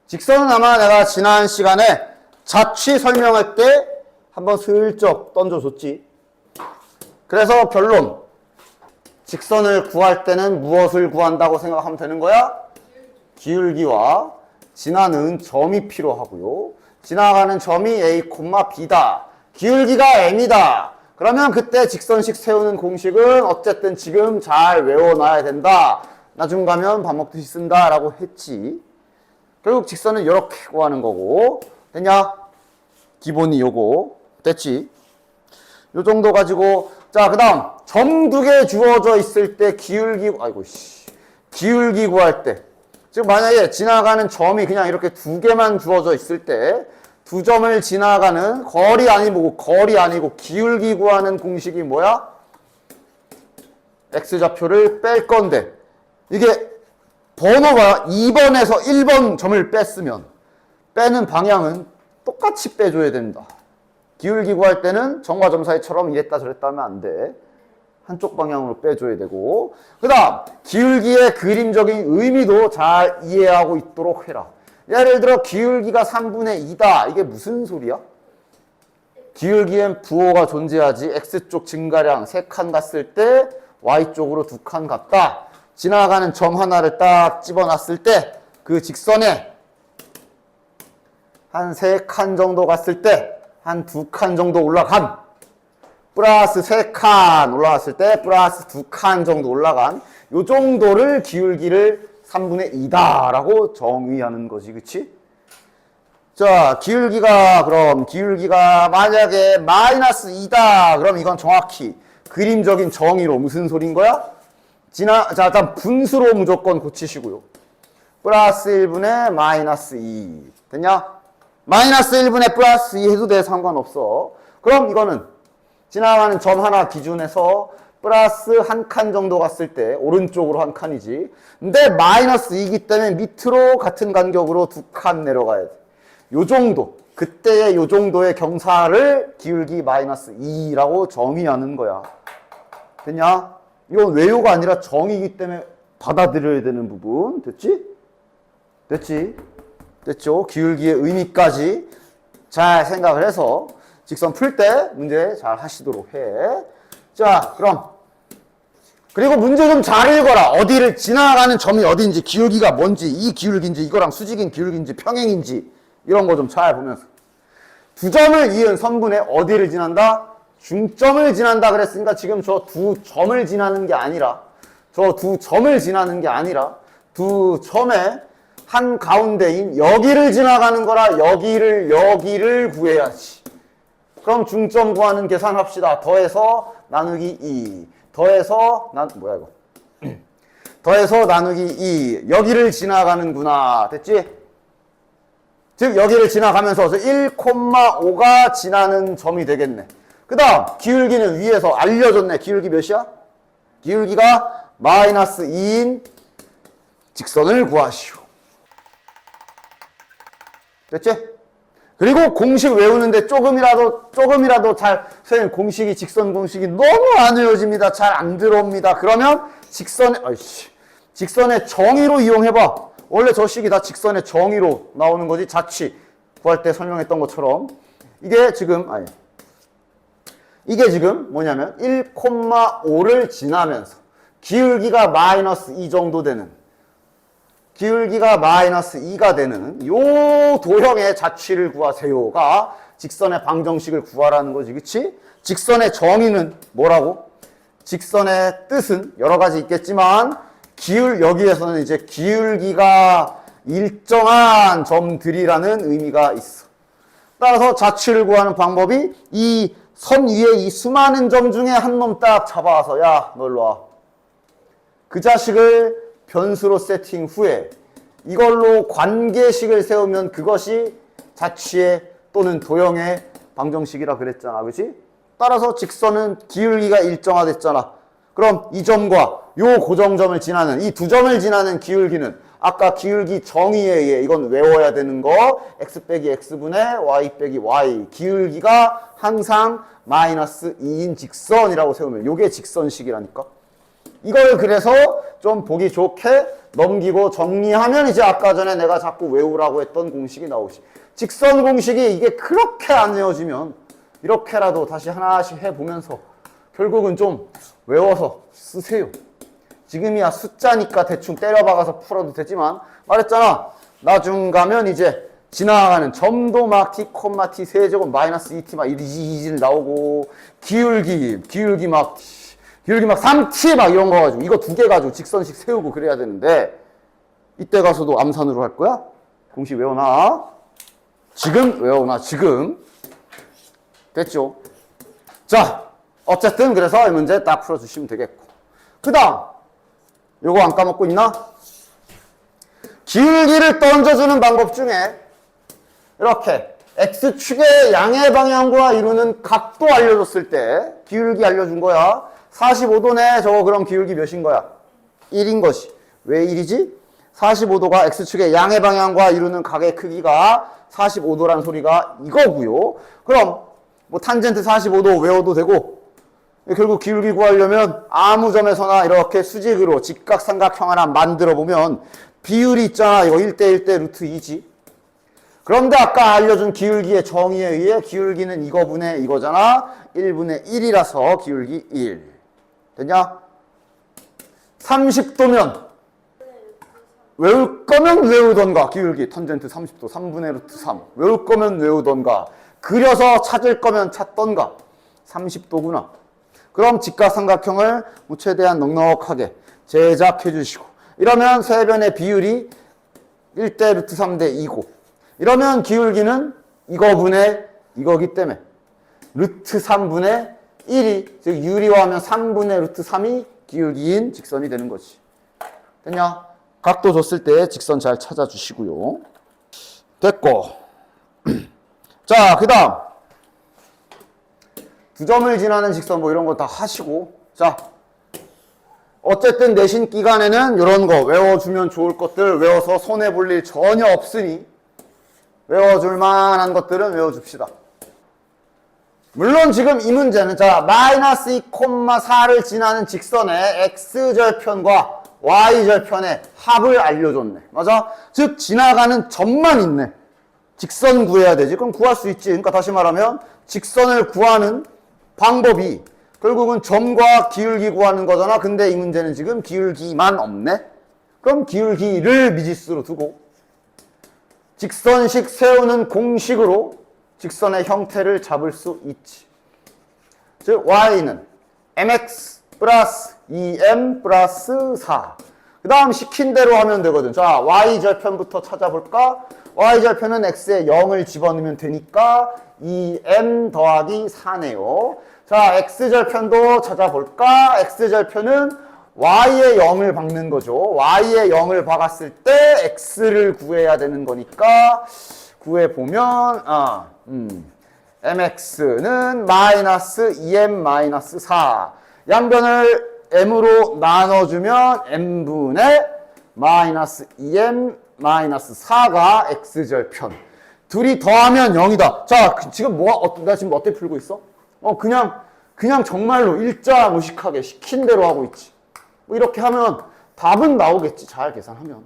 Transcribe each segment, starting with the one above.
직선은 아마 내가 지난 시간에 자취 설명할 때 한번 슬쩍 던져줬지. 그래서 결론. 직선을 구할 때는 무엇을 구한다고 생각하면 되는 거야? 기울기와 지나는 점이 필요하고요. 지나가는 점이 A, B다. 기울기가 M이다. 그러면 그때 직선식 세우는 공식은 어쨌든 지금 잘 외워놔야 된다. 나중 가면 밥 먹듯이 쓴다 라고 했지. 결국 직선은 이렇게 구하는 거고. 됐냐? 기본이 요거. 됐지? 요 정도 가지고. 자, 그 다음. 점 2개 주어져 있을 때 기울기 구할 때. 지금 만약에 지나가는 점이 그냥 이렇게 2개만 주어져 있을 때 2점을 지나가는 거리 아니고 기울기 구하는 공식이 뭐야? X좌표를 뺄 건데 이게 번호가 2번에서 1번 점을 뺐으면 빼는 방향은 똑같이 빼줘야 된다. 기울기 구할 때는 점과 점 사이처럼 이랬다 저랬다 하면 안 돼. 한쪽 방향으로 빼줘야 되고 그 다음 기울기의 그림적인 의미도 잘 이해하고 있도록 해라. 예를 들어 기울기가 3분의 2다. 이게 무슨 소리야? 기울기엔 부호가 존재하지. X쪽 증가량 3칸 갔을 때 Y쪽으로 2칸 갔다. 지나가는 점 하나를 딱 집어놨을 때 그 직선에 한 3칸 정도 갔을 때 한 2칸 정도 올라간 플러스 3칸 올라갔을 때 플러스 2칸 정도 올라간 요 정도를 기울기를 3분의 2다 라고 정의하는 거지. 그치? 자, 기울기가 만약에 마이너스 2다 그럼 이건 정확히 그림적인 정의로 무슨 소린 거야? 자, 일단 분수로 무조건 고치시고요. 플러스 1분의 마이너스 2 됐냐? 마이너스 1분의 플러스 2 해도 돼. 상관없어. 그럼 이거는 지나가는 점 하나 기준에서 플러스 1칸 정도 갔을 때 오른쪽으로 1칸이지. 근데 마이너스 2이기 때문에 밑으로 같은 간격으로 2칸 내려가야 돼. 요 정도. 그때의 요 정도의 경사를 기울기 마이너스 2라고 정의하는 거야. 됐냐? 이건 외우가 아니라 정의이기 때문에 받아들여야 되는 부분. 됐지? 됐죠? 기울기의 의미까지 잘 생각을 해서 직선 풀 때 문제 잘 하시도록 해. 자, 그리고 문제 좀 잘 읽어라. 어디를 지나가는 점이 어딘지, 기울기가 뭔지, 이 기울기인지, 이거랑 수직인 기울기인지, 평행인지 이런 거 좀 잘 보면서. 2점을 이은 선분에 어디를 지난다? 중점을 지난다 그랬으니까 지금 저 2점을 지나는 게 아니라 두 점의 한 가운데인 여기를 지나가는 거라 여기를 구해야지. 그럼 중점 구하는 계산합시다. 더해서 나누기 2. 더해서 나누기 2. 여기를 지나가는구나. 됐지? 즉 여기를 지나가면서 1,5가 지나는 점이 되겠네. 그 다음 기울기는 위에서 알려줬네. 기울기 몇이야? 기울기가 마이너스 2인 직선을 구하시오. 됐지? 그리고 공식 외우는데 조금이라도 잘, 선생님 공식이 직선 공식이 너무 안 외워집니다. 잘 안 들어옵니다. 그러면 직선의 정의로 이용해봐. 원래 저 식이 다 직선의 정의로 나오는 거지. 자취 구할 때 설명했던 것처럼. 이게 지금 뭐냐면 1,5를 지나면서 기울기가 마이너스 2 정도 되는 기울기가 마이너스 2가 되는 요 도형의 자취를 구하세요가 직선의 방정식을 구하라는 거지. 그치? 직선의 정의는 뭐라고? 직선의 뜻은 여러 가지 있겠지만 여기에서는 이제 기울기가 일정한 점들이라는 의미가 있어. 따라서 자취를 구하는 방법이 이 선 위에 이 수많은 점 중에 한 놈 딱 잡아와서 야, 너 일로 와. 그 자식을 변수로 세팅 후에 이걸로 관계식을 세우면 그것이 자취의 또는 도형의 방정식이라 그랬잖아. 그렇지? 따라서 직선은 기울기가 일정화됐잖아. 그럼 이 점과 요 고정점을 지나는 이 2점을 지나는 기울기는 아까 기울기 정의에 의해 이건 외워야 되는 거 x 빼기 x분의 y 빼기 y 기울기가 항상 마이너스 2인 직선이라고 세우면 요게 직선식이라니까. 이걸 그래서 좀 보기 좋게 넘기고 정리하면 이제 아까 전에 내가 자꾸 외우라고 했던 공식이 나오지. 직선 공식이 이게 그렇게 안 외워지면 이렇게라도 다시 하나씩 해보면서 결국은 좀 외워서 쓰세요. 지금이야 숫자니까 대충 때려박아서 풀어도 되지만 말했잖아. 나중 가면 이제 지나가는 점도 막 t, t 세제곱 마이너스 2t 막 이질 나오고 기울기 막 3t 막 이런 거 가지고 이거 두 개 가지고 직선식 세우고 그래야 되는데 이때 가서도 암산으로 할 거야? 공식 외워놔. 지금 외워놔. 지금 됐죠? 자 어쨌든 그래서 이 문제 딱 풀어주시면 되겠고 그 다음 요거 안 까먹고 있나? 기울기를 던져주는 방법 중에 이렇게 X축의 양의 방향과 이루는 각도 알려줬을 때 기울기 알려준 거야. 45도네. 저거 그럼 기울기 몇인 거야? 1인 것이. 왜 1이지? 45도가 X축의 양의 방향과 이루는 각의 크기가 45도란 소리가 이거고요. 그럼 뭐 탄젠트 45도 외워도 되고 결국 기울기 구하려면 아무 점에서나 이렇게 수직으로 직각삼각형 하나 만들어 보면 비율이 있잖아. 이거 1대1대 루트 2지. 그런데 아까 알려준 기울기의 정의에 의해 기울기는 이거분의 이거잖아. 1분의 1이라서 기울기 1. 됐냐? 30도면 외울 거면 외우던가. 기울기 탄젠트 30도 3분의 루트 3. 외울 거면 외우던가. 그려서 찾을 거면 찾던가. 30도구나. 그럼 직각삼각형을 최대한 넉넉하게 제작해 주시고 이러면 세 변의 비율이 1대 루트 3대 2고 이러면 기울기는 이거분의 이거기 때문에 루트 3분의 1이 즉 유리화하면 3분의 루트 3이 기울기인 직선이 되는 거지. 됐냐? 각도 줬을 때 직선 잘 찾아주시고요. 됐고 자 그 다음 두 점을 지나는 직선 뭐 이런 거 다 하시고 자 어쨌든 내신 기간에는 이런 거 외워주면 좋을 것들 외워서 손해볼 일 전혀 없으니 외워줄 만한 것들은 외워줍시다. 물론 지금 이 문제는 자 마이너스 2,4를 지나는 직선의 x절편과 y절편의 합을 알려줬네. 맞아? 즉 지나가는 점만 있네. 직선 구해야 되지. 그럼 구할 수 있지. 그러니까 다시 말하면 직선을 구하는 방법이 결국은 점과 기울기 구하는 거잖아. 근데 이 문제는 지금 기울기만 없네. 그럼 기울기를 미지수로 두고 직선식 세우는 공식으로 직선의 형태를 잡을 수 있지. 즉 y는 mx 플러스 2m 플러스 4. 그 다음 시킨 대로 하면 되거든. 자 y절편부터 찾아볼까? y절편은 x에 0을 집어넣으면 되니까 2m 더하기 4네요. 자 x절편도 찾아볼까? x절편은 y에 0을 박는 거죠. y에 0을 박았을 때 x를 구해야 되는 거니까 구해보면 mx는 마이너스 2m 마이너스 4. 양변을 m으로 나눠주면 m분의 마이너스 2m 마이너스 4가 x절편. 둘이 더하면 0이다. 자 지금 나 지금 어떻게 풀고 있어? 그냥 정말로 일자 무식하게 시킨 대로 하고 있지. 뭐 이렇게 하면 답은 나오겠지. 잘 계산하면.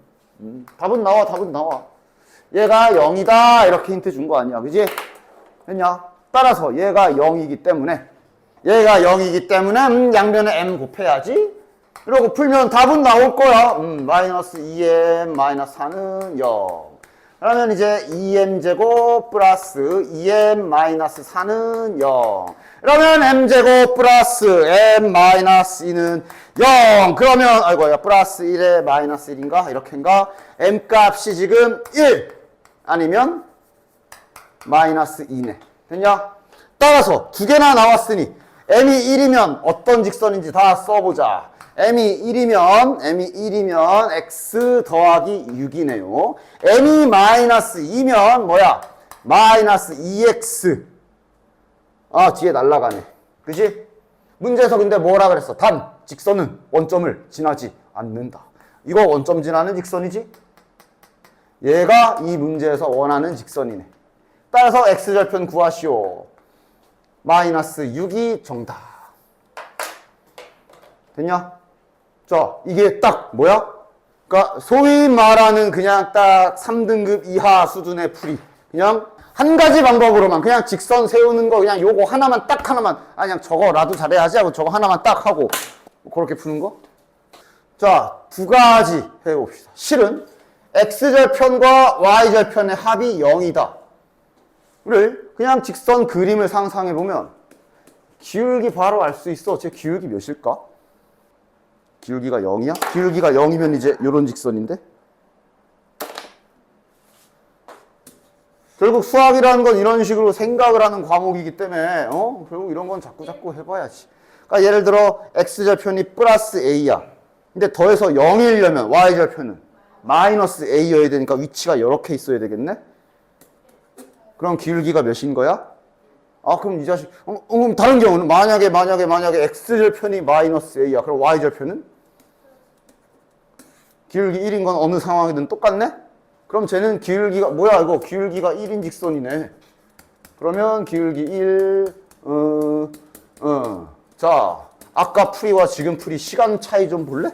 답은 나와. 얘가 0이다. 이렇게 힌트 준 거 아니야. 그지? 됐냐? 따라서 얘가 0이기 때문에 양변에 m 곱해야지. 이러고 풀면 답은 나올 거야. 마이너스 2m 마이너스 4는 0. 그러면 이제 2m제곱 플러스 2m 마이너스 4는 0. 그러면 m제곱 플러스 m 마이너스 2는 0. 그러면 아이고야 플러스 1에 마이너스 1인가? 이렇게인가? m 값이 지금 1 아니면 마이너스 2네. 됐냐? 따라서 두 개나 나왔으니 m이 1이면 어떤 직선인지 다 써보자. m이 1이면 x 더하기 6이네요. m이 마이너스 2면 뭐야? 마이너스 2x. 뒤에 날라가네. 그치? 문제에서 근데 뭐라 그랬어? 단, 직선은 원점을 지나지 않는다. 이거 원점 지나는 직선이지? 얘가 이 문제에서 원하는 직선이네. 따라서 x절편 구하시오. 마이너스 6이 정답. 됐냐? 자, 이게 딱 뭐야? 그러니까 소위 말하는 그냥 딱 3등급 이하 수준의 풀이. 그냥 한 가지 방법으로만 그냥 직선 세우는 거 그냥 요거 하나만 딱 하나만 그냥 저거라도 잘해야지 하고 저거 하나만 딱 하고 그렇게 푸는 거. 자, 두 가지 해봅시다. 실은 x절편과 y절편의 합이 0이다. 를 그냥 직선 그림을 상상해보면 기울기 바로 알 수 있어. 제 기울기 몇일까? 기울기가 0이야? 기울기가 0이면 이제 요런 직선인데? 결국 수학이라는 건 이런 식으로 생각을 하는 과목이기 때문에 결국 이런 건 자꾸 해봐야지. 그러니까 예를 들어 x절편이 플러스 a야. 근데 더해서 0이려면 y절편은 마이너스 a여야 되니까 위치가 이렇게 있어야 되겠네? 그럼 기울기가 몇인 거야? 아, 그럼 이 자식, 그럼 다른 경우는 만약에 x절편이 마이너스 a야. 그럼 y절편은? 기울기 1인 건 어느 상황이든 똑같네? 그럼 쟤는 기울기가, 뭐야, 이거 기울기가 1인 직선이네. 그러면 기울기 1, 자, 아까 풀이와 지금 풀이 시간 차이 좀 볼래?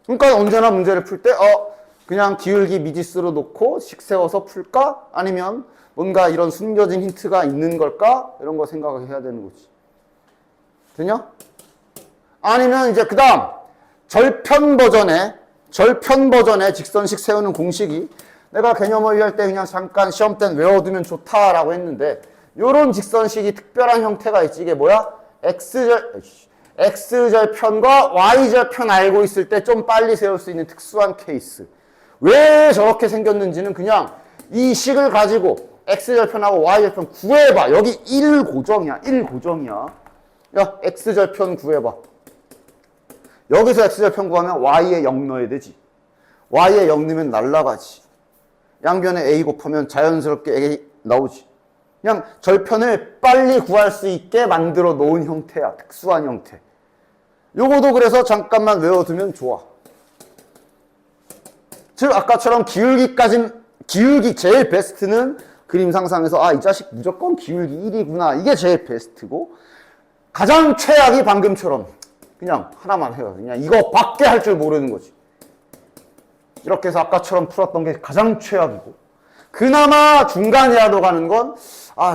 그러니까 언제나 문제를 풀 때, 그냥 기울기 미지수로 놓고 식 세워서 풀까? 아니면 뭔가 이런 숨겨진 힌트가 있는 걸까? 이런 거 생각을 해야 되는 거지. 되냐? 아니면 이제 그 다음 절편 버전의 직선식 세우는 공식이 내가 개념 원리할 때 그냥 잠깐 시험 때는 외워두면 좋다라고 했는데 요런 직선식이 특별한 형태가 있지. 이게 뭐야? x절편과 y절편 알고 있을 때 좀 빨리 세울 수 있는 특수한 케이스. 왜 저렇게 생겼는지는 그냥 이 식을 가지고 x절편하고 y절편 구해봐. 여기 1 고정이야. 야, x절편 구해봐. 여기서 x절편 구하면 y에 0 넣어야 되지. y에 0 넣으면 날라가지. 양변에 a 곱하면 자연스럽게 a 나오지. 그냥 절편을 빨리 구할 수 있게 만들어 놓은 형태야. 특수한 형태. 요거도 그래서 잠깐만 외워두면 좋아. 즉 아까처럼 기울기 제일 베스트는 그림 상상에서 이 자식 무조건 기울기 1이구나. 이게 제일 베스트고 가장 최악이 방금처럼 그냥 하나만 해요. 그냥 이거밖에 할 줄 모르는 거지. 이렇게 해서 아까처럼 풀었던 게 가장 최악이고 그나마 중간이라도 가는 건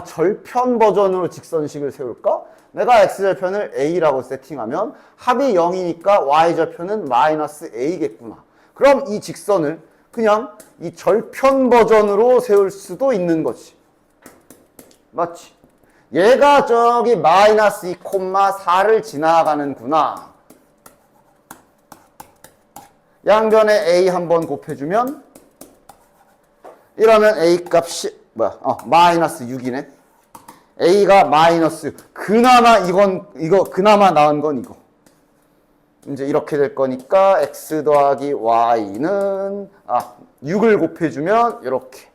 절편 버전으로 직선식을 세울까? 내가 x절편을 a라고 세팅하면 합이 0이니까 y절편은 마이너스 a겠구나. 그럼 이 직선을 그냥 이 절편 버전으로 세울 수도 있는 거지. 맞지? 얘가 저기 마이너스 2,4를 지나가는구나. 양변에 a 한번 곱해주면 이러면 a 값이 마이너스 6이네. a가 마이너스 그나마 나은 건 이거. 이제 이렇게 될 거니까 x 더하기 y는 6을 곱해주면 이렇게.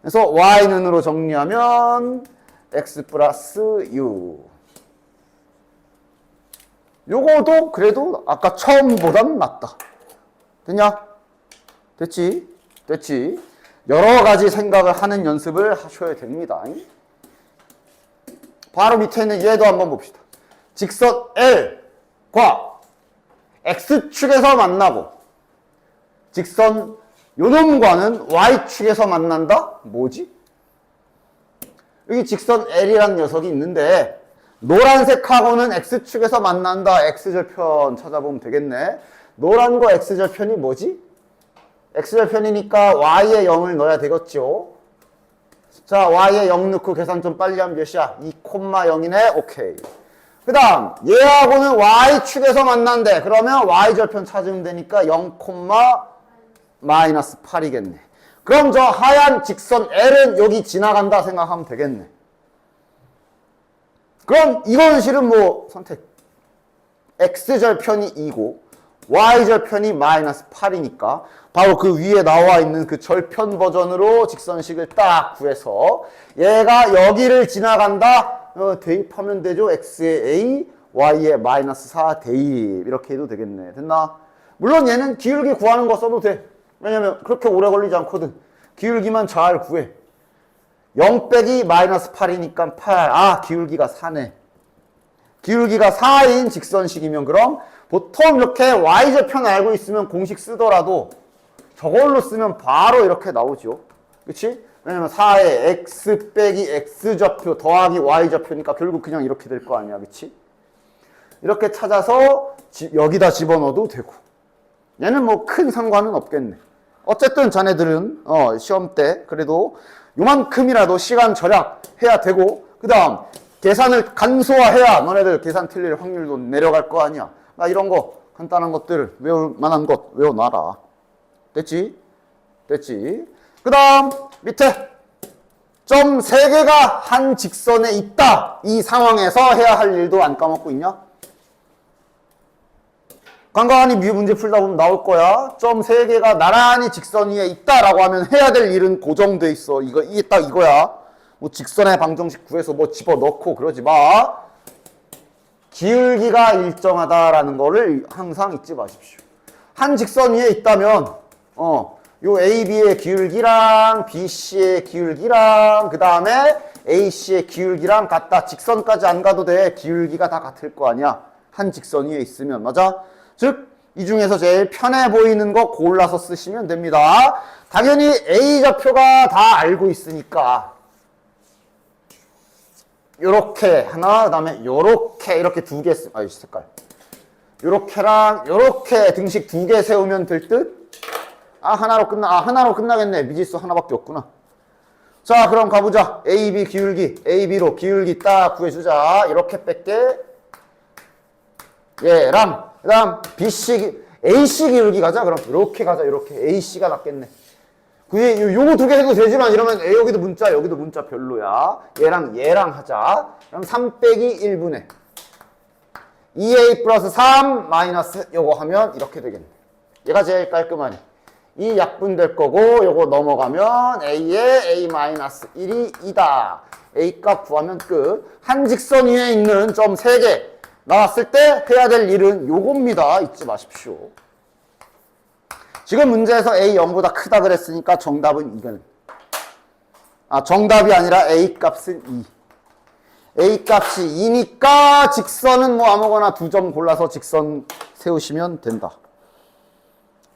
그래서 y는으로 정리하면 x 플러스 6. 요거도 그래도 아까 처음보단 낫다. 됐냐? 됐지? 여러 가지 생각을 하는 연습을 하셔야 됩니다. 바로 밑에 있는 얘도 한번 봅시다. 직선 L과 X축에서 만나고 직선 요놈과는 Y축에서 만난다? 뭐지? 여기 직선 L이라는 녀석이 있는데 노란색하고는 X축에서 만난다. X절편 찾아보면 되겠네. 노란과 X절편이 뭐지? X절편이니까 Y에 0을 넣어야 되겠죠. 자, Y에 0 넣고 계산 좀 빨리 하면 몇이야? 2,0이네. 오케이. 그 다음 얘하고는 Y축에서 만난대. 그러면 Y절편 찾으면 되니까 0, 마이너스 8이겠네. 그럼 저 하얀 직선 L은 여기 지나간다 생각하면 되겠네. 그럼 이건 실은 선택. X절편이 2고 Y절편이 마이너스 8이니까 바로 그 위에 나와 있는 그 절편 버전으로 직선식을 딱 구해서 얘가 여기를 지나간다. 대입하면 되죠. X에 A, Y에 마이너스 4 대입. 이렇게 해도 되겠네. 됐나? 물론 얘는 기울기 구하는 거 써도 돼. 왜냐면 그렇게 오래 걸리지 않거든. 기울기만 잘 구해. 0 빼기 마이너스 8이니까 8. 기울기가 4네. 기울기가 4인 직선식이면 그럼 보통 이렇게 y절편 알고 있으면 공식 쓰더라도 저걸로 쓰면 바로 이렇게 나오죠. 그치? 왜냐면 4에 x 빼기 x좌표 더하기 y좌표니까 결국 그냥 이렇게 될 거 아니야. 그치? 이렇게 찾아서 여기다 집어넣어도 되고. 얘는 뭐 큰 상관은 없겠네. 어쨌든 자네들은 시험 때 그래도 요만큼이라도 시간 절약해야 되고, 그 다음 계산을 간소화해야 너네들 계산 틀릴 확률도 내려갈 거 아니야. 나 이런 거 간단한 것들 외울 만한 것 외워놔라. 됐지? 됐지? 그 다음 밑에 점 3개가 한 직선에 있다. 이 상황에서 해야 할 일도 안 까먹고 있냐? 간간히 뮤 문제 풀다 보면 나올 거야. 점 3개가 나란히 직선 위에 있다라고 하면 해야 될 일은 고정돼 있어. 이게 딱 이거야. 뭐 직선의 방정식 구해서 뭐 집어넣고 그러지 마. 기울기가 일정하다라는 거를 항상 잊지 마십시오. 한 직선 위에 있다면 요 AB의 기울기랑 BC의 기울기랑 그 다음에 AC의 기울기랑 같다. 직선까지 안 가도 돼. 기울기가 다 같을 거 아니야. 한 직선 위에 있으면. 맞아? 즉, 이 중에서 제일 편해 보이는 거 골라서 쓰시면 됩니다. 당연히 A좌표가 다 알고 있으니까 요렇게 하나, 그 다음에 요렇게 이렇게 2개 이 색깔 요렇게랑 요렇게 등식 2개 세우면 될 듯? 하나로 끝나겠네. 미지수 하나밖에 없구나. 자, 그럼 가보자. AB 기울기, AB로 기울기 딱 구해주자. 이렇게 뺄게. 얘랑 그 다음 BC, AC 기울기 가자. 그럼 이렇게 가자. 이렇게 AC가 낫겠네. 요거 2개 해도 되지만 이러면 여기도 문자 별로야. 얘랑 하자. 그럼 3 빼기 1분의 2A 플러스 3 마이너스 요거 하면 이렇게 되겠네. 얘가 제일 깔끔하네. 이 약분될 거고 요거 넘어가면 A에 A-1이 2다. A 값 구하면 끝. 한 직선 위에 있는 점 3개 나왔을 때 해야 될 일은 요겁니다. 잊지 마십시오. 지금 문제에서 A 0보다 크다 그랬으니까 정답은 이거는. 정답이 아니라 A 값은 2. A 값이 2니까 직선은 뭐 아무거나 2점 골라서 직선 세우시면 된다.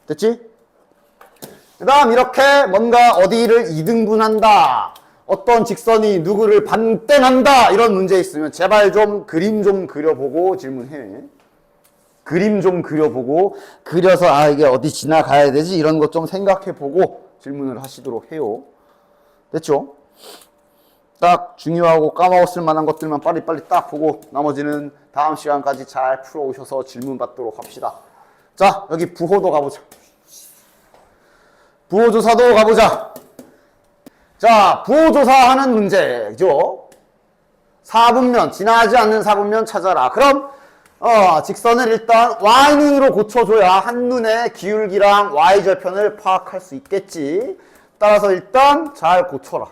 됐지? 그 다음 이렇게 뭔가 어디를 2등분한다. 어떤 직선이 누구를 반땡한다. 이런 문제 있으면 제발 좀 그림 좀 그려보고 질문해. 그림 좀 그려보고 그려서 이게 어디 지나가야 되지? 이런 것 좀 생각해보고 질문을 하시도록 해요. 됐죠? 딱 중요하고 까먹었을 만한 것들만 빨리빨리 딱 보고 나머지는 다음 시간까지 잘 풀어오셔서 질문 받도록 합시다. 자, 여기 부호도 가보자. 부호조사도 가보자. 자, 부호조사하는 문제죠. 4분면, 지나지 않는 4분면 찾아라. 그럼 직선을 일단 Y눈으로 고쳐줘야 한눈에 기울기랑 Y절편을 파악할 수 있겠지. 따라서 일단 잘 고쳐라.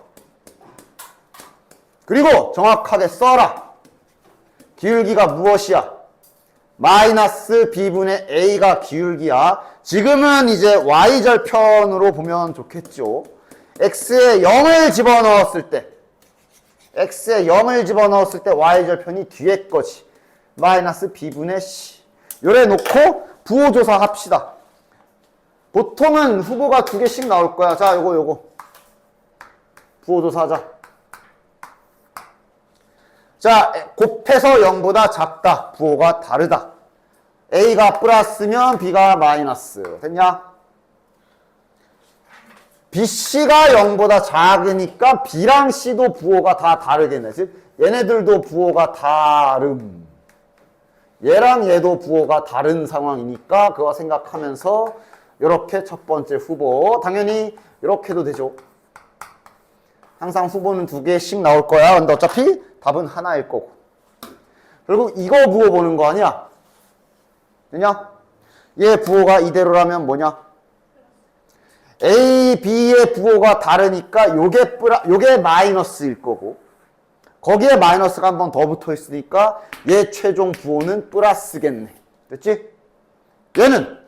그리고 정확하게 써라. 기울기가 무엇이야? 마이너스 B분의 A가 기울기야. 지금은 이제 Y절편으로 보면 좋겠죠. X에 0을 집어넣었을 때 Y절편이 뒤에 거지. 마이너스 B분의 C. 요래 놓고 부호조사 합시다. 보통은 후보가 2개씩 나올 거야. 자, 요거. 부호조사 하자. 자, 곱해서 0보다 작다. 부호가 다르다. A가 플러스면 B가 마이너스. 됐냐? BC가 0보다 작으니까 B랑 C도 부호가 다 다르겠네. 즉, 얘네들도 부호가 다름. 얘랑 얘도 부호가 다른 상황이니까 그거 생각하면서 이렇게 첫 번째 후보. 당연히 이렇게도 되죠. 항상 후보는 2개씩 나올 거야. 근데 어차피 답은 하나일 거고. 결국 이거 부호 보는 거 아니야? 되냐? 얘 부호가 이대로라면 뭐냐? A, B의 부호가 다르니까 요게 마이너스일 거고 거기에 마이너스가 한 번 더 붙어 있으니까 얘 최종 부호는 플러스겠네. 됐지? 얘는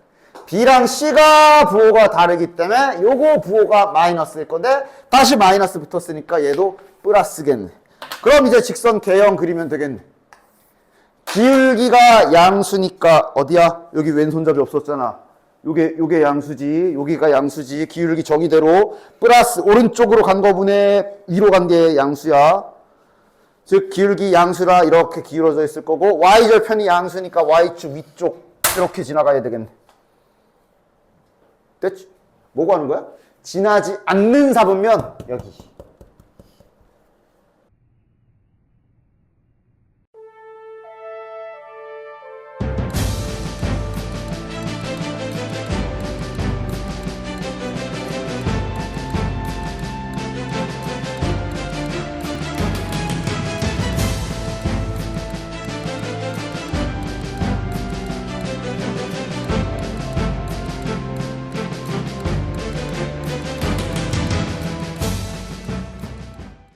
B랑 C가 부호가 다르기 때문에 요거 부호가 마이너스일 건데 다시 마이너스 붙었으니까 얘도 플러스겠네. 그럼 이제 직선 개형 그리면 되겠네. 기울기가 양수니까 어디야? 여기 왼손잡이 없었잖아. 요게 양수지. 여기가 양수지. 기울기 정의대로 플러스 오른쪽으로 간 거분에 위로 간 게 양수야. 즉 기울기 양수라 이렇게 기울어져 있을 거고 y절편이 양수니까 y축 위쪽 이렇게 지나가야 되겠네. 됐지? 뭐고 하는 거야? 지나지 않는 사분면 여기.